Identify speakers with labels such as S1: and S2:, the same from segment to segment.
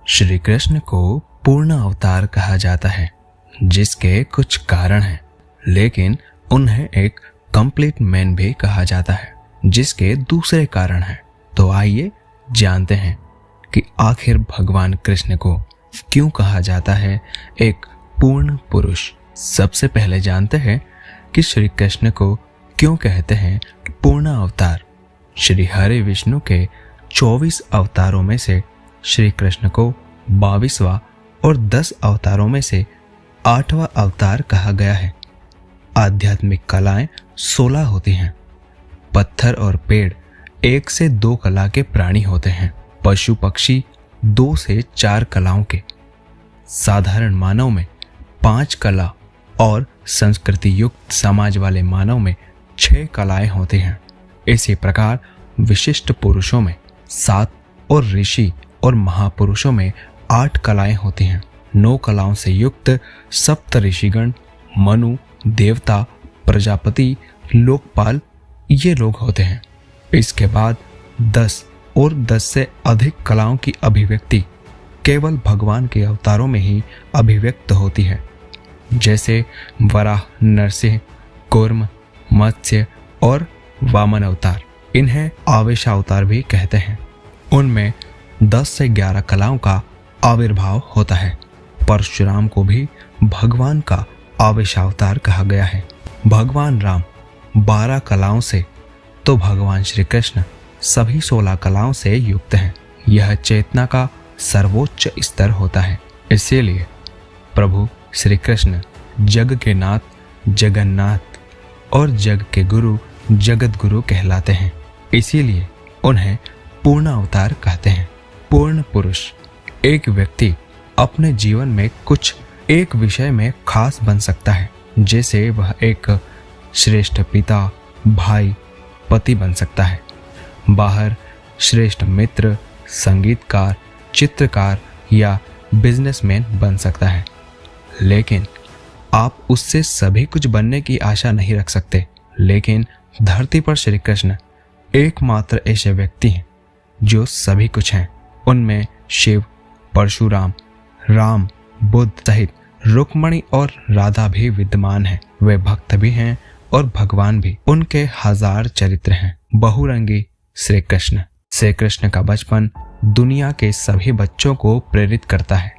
S1: श्री कृष्ण को पूर्ण अवतार कहा जाता है, जिसके कुछ कारण हैं, लेकिन उन्हें एक कंप्लीट मैन भी कहा जाता है, जिसके दूसरे कारण हैं। तो आइए जानते हैं कि आखिर भगवान कृष्ण को क्यों कहा जाता है एक पूर्ण पुरुष। सबसे पहले जानते हैं कि श्री कृष्ण को क्यों कहते हैं पूर्ण अवतार। श्री हरि विष्णु के 24 अवतारों में से श्री कृष्ण को 22वां और 10 अवतारों में से 8वां अवतार कहा गया है। आध्यात्मिक कलाएं 16 होती हैं। पत्थर और पेड़ 1 से 2 कला के प्राणी होते हैं। पशु पक्षी 2 से 4 कलाओं के। साधारण मानव में 5 कला और संस्कृति युक्त समाज वाले मानव में 6 कलाएं होती हैं। इसी प्रकार विशिष्ट पुरुषों में 7 और ऋषि और महापुरुषों में 8 कलाएं होती हैं। 9 कलाओं से युक्त सप्त ऋषिगण, मनु, देवता, प्रजापति, लोकपाल ये लोग होते हैं। इसके बाद 10 और 10 से अधिक कलाओं की अभिव्यक्ति केवल भगवान के अवतारों में ही अभिव्यक्त होती है, जैसे वराह, नरसिंह, कूर्म, मत्स्य और वामन अवतार। इन्हें आवेशावतार भी कहते हैं। उनमें 10 से 11 कलाओं का आविर्भाव होता है। परशुराम को भी भगवान का आवेशावतार कहा गया है। भगवान राम 12 कलाओं से, तो भगवान श्री कृष्ण सभी 16 कलाओं से युक्त हैं। यह चेतना का सर्वोच्च स्तर होता है। इसीलिए प्रभु श्री कृष्ण जग के नाथ, जगन्नाथ और जग के गुरु, जगत गुरु कहलाते हैं। इसीलिए उन्हें पूर्ण अवतार कहते हैं। पूर्ण पुरुष एक व्यक्ति अपने जीवन में कुछ एक विषय में खास बन सकता है, जैसे वह एक श्रेष्ठ पिता, भाई, पति बन सकता है। बाहर श्रेष्ठ मित्र, संगीतकार, चित्रकार या बिजनेसमैन बन सकता है, लेकिन आप उससे सभी कुछ बनने की आशा नहीं रख सकते। लेकिन धरती पर श्री कृष्ण एकमात्र ऐसे व्यक्ति हैं जो सभी कुछ हैं। उनमें शिव, परशुराम, राम, बुद्ध सहित रुक्मणी और राधा भी विद्यमान हैं। वे भक्त भी हैं और भगवान भी। उनके 1000 चरित्र हैं। बहुरंगी श्री कृष्ण। श्री कृष्ण का बचपन दुनिया के सभी बच्चों को प्रेरित करता है।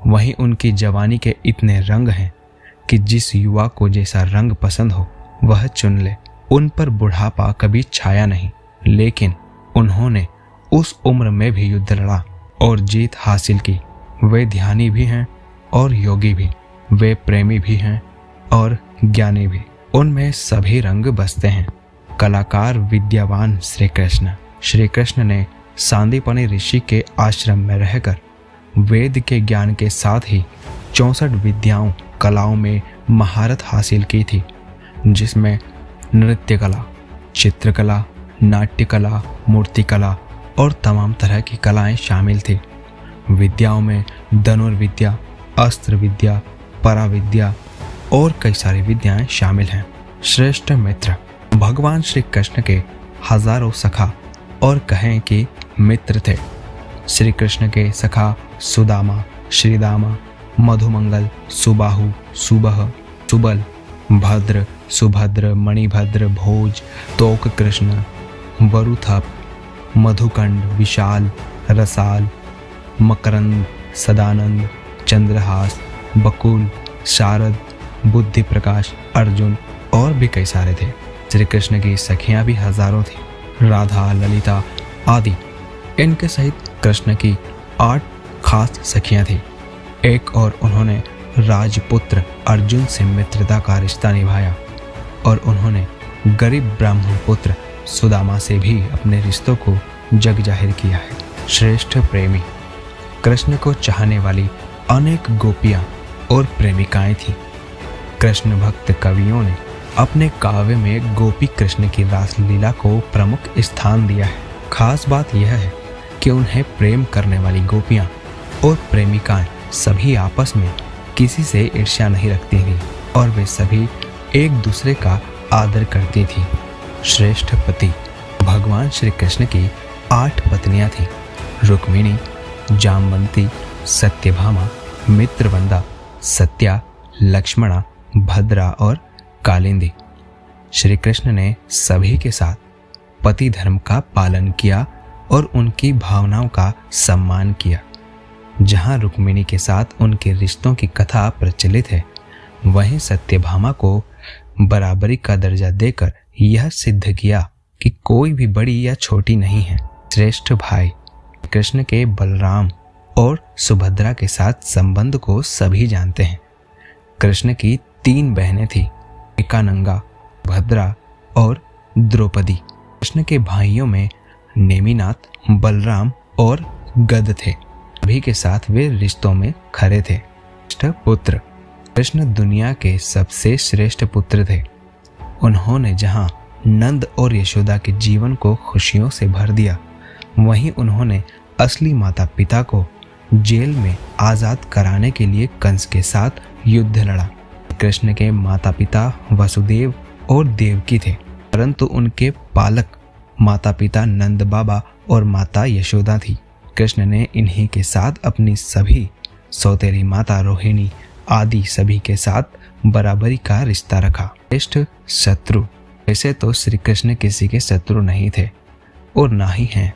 S1: वहीं उनकी जवानी के इतने रंग हैं कि जिस युवा को जैसा रंग पसंद हो वह चुन ले। उन पर बुढ़ापा कभी छाया नहीं, लेकिन उन्होंने उस उम्र में भी युद्ध लड़ा और जीत हासिल की। वे ध्यानी भी हैं और योगी भी। वे प्रेमी भी हैं और ज्ञानी भी। उनमें सभी रंग बसते हैं। कलाकार विद्यावान श्री कृष्ण। श्री कृष्ण ने सांदीपनि ऋषि के आश्रम में रहकर वेद के ज्ञान के साथ ही 64 विद्याओं, कलाओं में महारत हासिल की थी, जिसमें नृत्य कला, चित्रकला, नाट्य कला, मूर्ति कला और तमाम तरह की कलाएं शामिल थी। विद्याओं में धनुर्विद्या, अस्त्र विद्या, पराविद्या और कई सारी विद्याएं शामिल हैं। श्रेष्ठ मित्र। भगवान श्री कृष्ण के हजारों सखा और कहें कि मित्र थे। श्री कृष्ण के सखा सुदामा, श्रीदामा, मधुमंगल, सुबाहु, सुबह, सुबल, भद्र, सुभद्र, मणिभद्र, भोज, तोक कृष्ण, वरुथप, मधुकंड, विशाल, रसाल, मकरंद, सदानंद, चंद्रहास, बकुल, शारद, बुद्धि प्रकाश, अर्जुन और भी कई सारे थे। श्री कृष्ण की सखियां भी हजारों थी। राधा, ललिता आदि। इनके सहित कृष्ण की 8 खास सखियां थी। एक और उन्होंने राजपुत्र अर्जुन से मित्रता का रिश्ता निभाया और उन्होंने गरीब ब्राह्मण पुत्र सुदामा से भी अपने रिश्तों को जग जाहिर किया है। श्रेष्ठ प्रेमी। कृष्ण को चाहने वाली अनेक गोपियां और प्रेमिकाएं थीं। कृष्ण भक्त कवियों ने अपने काव्य में गोपी कृष्ण की रासलीला को प्रमुख स्थान दिया है। खास बात यह है कि उन्हें प्रेम करने वाली गोपियां और प्रेमिकाएं सभी आपस में किसी से ईर्ष्या नहीं रखती थी और वे सभी एक दूसरे का आदर करती थी। श्रेष्ठ पति। भगवान श्री कृष्ण की 8 पत्नियां थीं। रुक्मिणी, जामवंती, सत्यभामा, मित्रवंदा, सत्या, लक्ष्मणा, भद्रा और कालिंदी। श्री कृष्ण ने सभी के साथ पति धर्म का पालन किया और उनकी भावनाओं का सम्मान किया। जहाँ रुक्मिणी के साथ उनके रिश्तों की कथा प्रचलित है, वहीं सत्यभामा को बराबरी का दर्जा देकर यह सिद्ध किया कि कोई भी बड़ी या छोटी नहीं है। श्रेष्ठ भाई कृष्ण के बलराम और सुभद्रा के साथ संबंध को सभी जानते हैं। कृष्ण की 3 बहनें थीं, एकानंगा, भद्रा और द्रौपदी। कृष्ण के भाइयों में नेमिनाथ, बलराम और गद थे। सभी के साथ वे रिश्तों में खरे थे। पुत्र कृष्ण दुनिया के सबसे श्रेष्ठ पुत्र थे। उन्होंने जहां नंद और यशोदा के जीवन को खुशियों से भर दिया, वहीं उन्होंने असली माता पिता को जेल में आज़ाद कराने के लिए कंस के साथ युद्ध लड़ा। कृष्ण के माता पिता वसुदेव और देवकी थे, परंतु उनके पालक माता पिता नंद बाबा और माता यशोदा थी। कृष्ण ने इन्हीं के साथ अपनी सभी सौतेली माता रोहिणी आदि सभी के साथ बराबरी का रिश्ता रखा। श्रेष्ठ शत्रु, वैसे तो श्री कृष्ण किसी के शत्रु नहीं थे और ना ही हैं,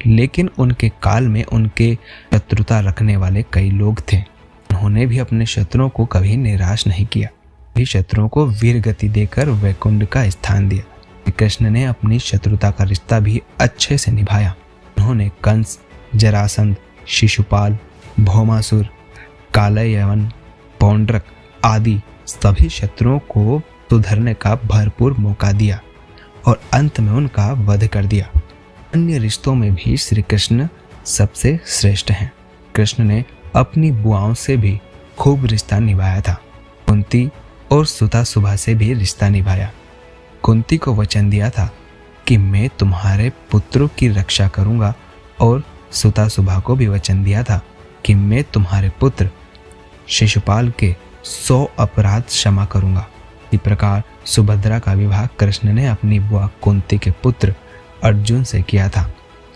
S1: लेकिन उनके काल में उनके शत्रुता रखने वाले कई लोग थे। उन्होंने भी अपने शत्रुओं को कभी निराश नहीं किया, भी शत्रुओं को वीर गति देकर वैकुंठ का स्थान दिया। कृष्ण ने अपनी शत्रुता का रिश्ता भी अच्छे से निभाया। उन्होंने कंस, जरासंध, शिशुपाल, भौमासुर, कालयवन, पौंड्रक आदि सभी शत्रुओं को सुधरने का भरपूर मौका दिया और अंत में उनका वध कर दिया। अन्य रिश्तों में भी श्री कृष्ण सबसे श्रेष्ठ हैं। कृष्ण ने अपनी बुआओं से भी खूब रिश्ता निभाया था। कुंती और सुता सुभा से भी रिश्ता निभाया। कुंती को वचन दिया था कि मैं तुम्हारे पुत्रों की रक्षा करूंगा और सुता सुभा को भी वचन दिया था कि मैं तुम्हारे पुत्र शिशुपाल के 100 अपराध क्षमा करूंगा। इसी प्रकार सुभद्रा का विवाह कृष्ण ने अपनी बुआ कुंती के पुत्र अर्जुन से किया था।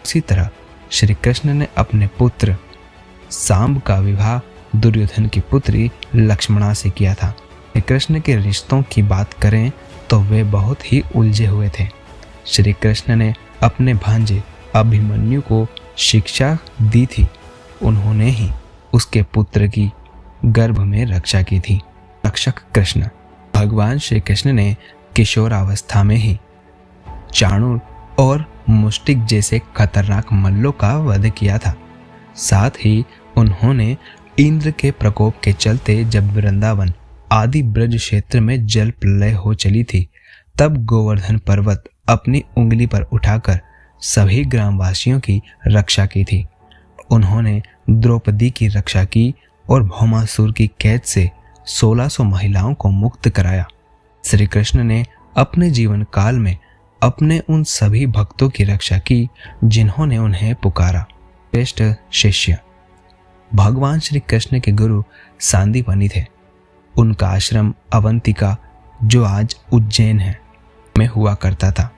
S1: इसी तरह श्री कृष्ण ने अपने पुत्र सांब का विवाह दुर्योधन की पुत्री लक्ष्मणा से किया था। कृष्ण के रिश्तों की बात करें तो वे बहुत ही उलझे हुए थे। श्री कृष्ण ने अपने भांजे अभिमन्यु को शिक्षा दी थी। उन्होंने ही उसके पुत्र की गर्भ में रक्षा की थी। रक्षक कृष्ण, भगवान श्री कृष्ण ने किशोरावस्था में ही चाणूर और मुष्टिक जैसे खतरनाक मल्लों का वध किया था। साथ ही उन्होंने इंद्र के प्रकोप के चलते जब वृंदावन आदि ब्रज क्षेत्र में जल प्रलय हो चली थी, तब गोवर्धन पर्वत अपनी उंगली पर उठाकर सभी ग्रामवासियों की रक्षा की थी। उन्होंने द्रौपदी की रक्षा की और भौमासुर की कैद से 1600 महिलाओं को मुक्त कराया। श्री कृष्ण ने अपने जीवन काल में अपने उन सभी भक्तों की रक्षा की जिन्होंने उन्हें पुकारा। श्रेष्ठ शिष्य, भगवान श्री कृष्ण के गुरु सांदीपनि थे। उनका आश्रम अवंतिका, जो आज उज्जैन है, में हुआ करता था।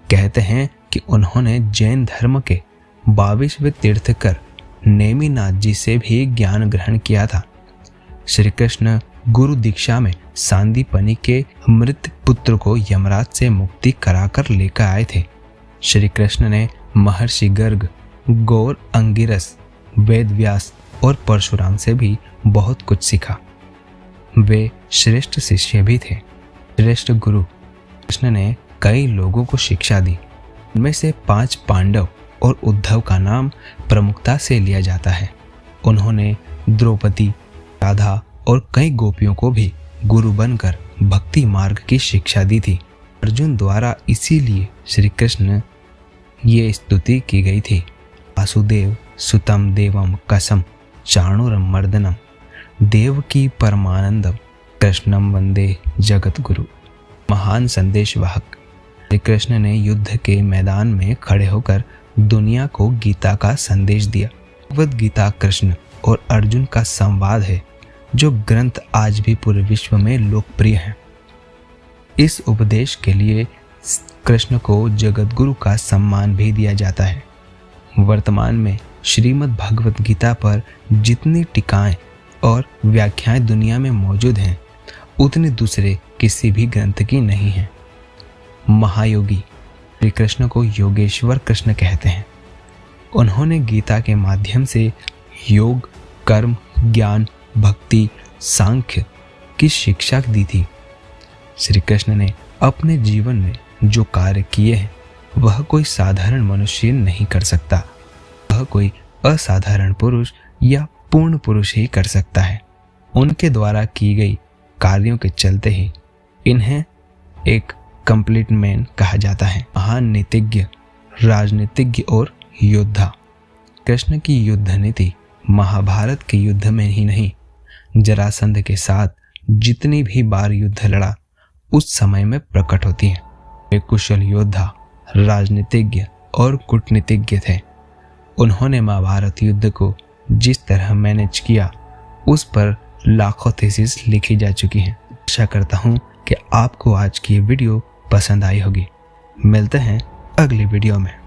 S1: कहते हैं कि उन्होंने जैन धर्म के 22वें तीर्थकर नेमिनाथ जी से भी ज्ञान ग्रहण किया था। श्री कृष्ण गुरु दीक्षा में सांदीपनि के मृत पुत्र को यमराज से मुक्ति कराकर लेकर आए थे। श्री कृष्ण ने महर्षि गर्ग, गौर अंगिरस, वेद व्यास और परशुराम से भी बहुत कुछ सीखा। वे श्रेष्ठ शिष्य भी थे। श्रेष्ठ गुरु कृष्ण ने कई लोगों को शिक्षा दी। उनमें से 5 पांडव और उद्धव का नाम प्रमुखता से लिया जाता है। उन्होंने द्रौपदी, राधा और कई गोपियों को भी गुरु बनकर भक्ति मार्ग की शिक्षा दी थी। अर्जुन द्वारा इसीलिए श्री कृष्ण ये स्तुति की गई थी, वासुदेव सुतम देवम कसम चाणूरम मर्दनम देवकी परमानंदम कृष्णम वंदे जगत गुरु। महान संदेश वाहक श्री कृष्ण ने युद्ध के मैदान में खड़े होकर दुनिया को गीता का संदेश दिया। भगवद गीता कृष्ण और अर्जुन का संवाद है, जो ग्रंथ आज भी पूरे विश्व में लोकप्रिय है। इस उपदेश के लिए कृष्ण को जगत गुरु का सम्मान भी दिया जाता है। वर्तमान में श्रीमद् भगवत गीता पर जितनी टीकाएं और व्याख्याएं दुनिया में मौजूद हैं उतने दूसरे किसी भी ग्रंथ की नहीं हैं। महायोगी श्री कृष्ण को योगेश्वर कृष्ण कहते हैं। उन्होंने गीता के माध्यम से योग, कर्म, ज्ञान, भक्ति, सांख्य की शिक्षा दी थी। श्री कृष्ण ने अपने जीवन में जो कार्य किए हैं वह कोई साधारण मनुष्य नहीं कर सकता। वह कोई असाधारण पुरुष या पूर्ण पुरुष ही कर सकता है। उनके द्वारा की गई कार्यों के चलते ही इन्हें एक कंप्लीट मैन कहा जाता है। महान नीतिज्ञ, राजनीतिज्ञ और योद्धा। कृष्ण की युद्ध नीति महाभारत के युद्ध में ही नहीं, जरासंध के साथ जितनी भी बार युद्ध लड़ा उस समय में प्रकट होती है। वे कुशल योद्धा, राजनीतिज्ञ और कूटनीतिज्ञ थे। उन्होंने महाभारत युद्ध को जिस तरह मैनेज किया उस पर लाखों थीसिस लिखी जा चुकी हैं। आशा करता हूँ कि आपको आज की वीडियो पसंद आई होगी। मिलते हैं अगली वीडियो में।